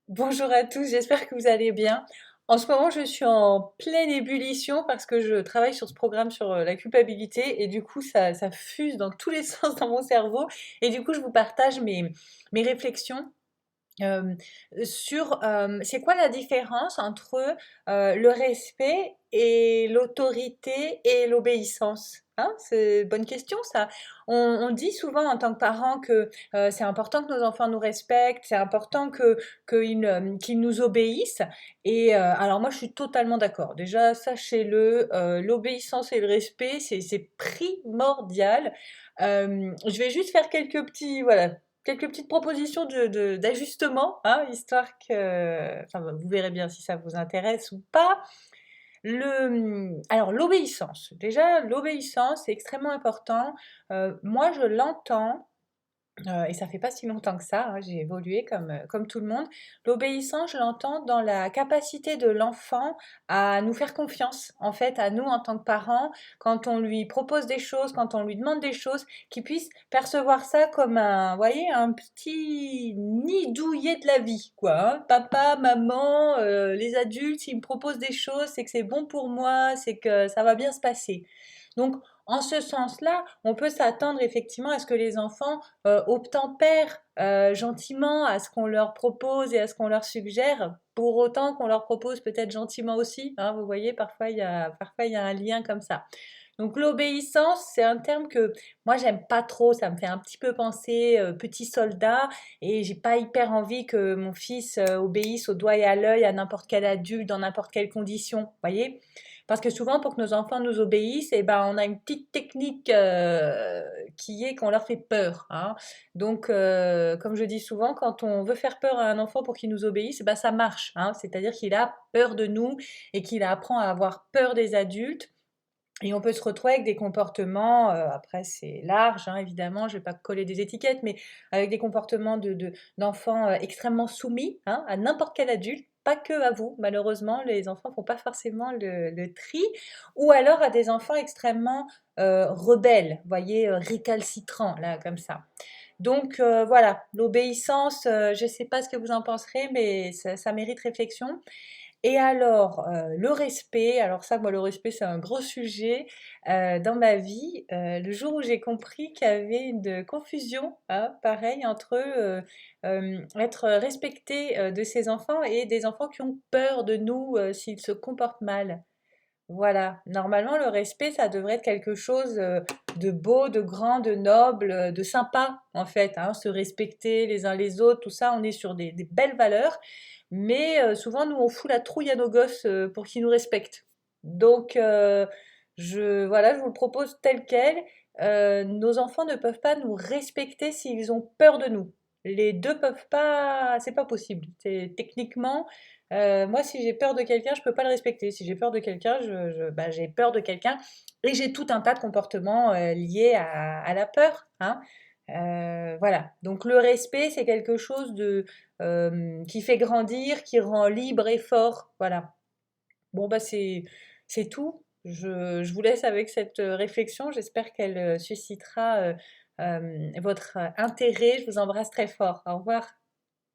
Bonjour à tous, j'espère que vous allez bien. En ce moment, je suis en pleine ébullition parce que je travaille sur ce programme sur la culpabilité et du coup, ça fuse dans tous les sens dans mon cerveau. Et du coup, je vous partage mes réflexions euh, sur c'est quoi la différence entre le respect et l'autorité et l'obéissance? Hein, c'est une bonne question ça. On dit souvent en tant que parents que c'est important que nos enfants nous respectent, c'est important qu'ils nous obéissent. Et alors moi je suis totalement d'accord. Déjà sachez-le, l'obéissance et le respect c'est primordial. Je vais juste faire quelques petits voilà quelques petites propositions d'ajustement, hein, histoire que, enfin, vous verrez bien si ça vous intéresse ou pas. Alors, l'obéissance. Déjà, l'obéissance, c'est extrêmement important. Moi, je l'entends et ça fait pas si longtemps que ça, hein, j'ai évolué comme tout le monde. L'obéissance, je l'entends dans la capacité de l'enfant à nous faire confiance, en fait, à nous en tant que parents, quand on lui propose des choses, quand on lui demande des choses, qu'il puisse percevoir ça comme un, vous voyez, un petit nid douillet de la vie, quoi, hein. Papa, maman, les adultes, s'ils me proposent des choses, c'est que c'est bon pour moi, c'est que ça va bien se passer. Donc, en ce sens-là, on peut s'attendre effectivement à ce que les enfants obtempèrent gentiment à ce qu'on leur propose et à ce qu'on leur suggère, pour autant qu'on leur propose peut-être gentiment aussi, hein, vous voyez, parfois il y a un lien comme ça. Donc l'obéissance, c'est un terme que moi j'aime pas trop, ça me fait un petit peu penser petit soldat et j'ai pas hyper envie que mon fils obéisse au doigt et à l'œil à n'importe quel adulte dans n'importe quelle condition, vous voyez? Parce que souvent pour que nos enfants nous obéissent, eh ben on a une petite technique qui est qu'on leur fait peur, hein. Donc comme je dis souvent, quand on veut faire peur à un enfant pour qu'il nous obéisse, eh ben ça marche, hein. C'est-à-dire qu'il a peur de nous et qu'il apprend à avoir peur des adultes. Et on peut se retrouver avec des comportements, après c'est large, hein, évidemment, je ne vais pas coller des étiquettes, mais avec des comportements d'enfants extrêmement soumis, hein, à n'importe quel adulte, pas que à vous. Malheureusement, les enfants font pas forcément le tri. Ou alors à des enfants extrêmement rebelles, vous voyez, récalcitrants, là, comme ça. Donc voilà, l'obéissance, je ne sais pas ce que vous en penserez, mais ça mérite réflexion. Et alors, le respect, alors ça, moi, le respect, c'est un gros sujet dans ma vie. Le jour où j'ai compris qu'il y avait une confusion, hein, pareil, entre être respecté de ses enfants et des enfants qui ont peur de nous s'ils se comportent mal. Voilà, normalement, le respect, ça devrait être quelque chose de beau, de grand, de noble, de sympa, en fait, hein, se respecter les uns les autres, tout ça, on est sur des belles valeurs. Mais souvent, nous, on fout la trouille à nos gosses pour qu'ils nous respectent. Donc, voilà, je vous le propose tel quel. Nos enfants ne peuvent pas nous respecter s'ils ont peur de nous. Les deux peuvent pas, c'est pas possible. C'est techniquement, moi, si j'ai peur de quelqu'un, je peux pas le respecter. Si j'ai peur de quelqu'un, bah, j'ai peur de quelqu'un. Et j'ai tout un tas de comportements liés à la peur, hein. Voilà. Donc le respect, c'est quelque chose qui fait grandir, qui rend libre et fort. Voilà. Bon, bah c'est tout. Je vous laisse avec cette réflexion. J'espère qu'elle suscitera votre intérêt. Je vous embrasse très fort. Au revoir.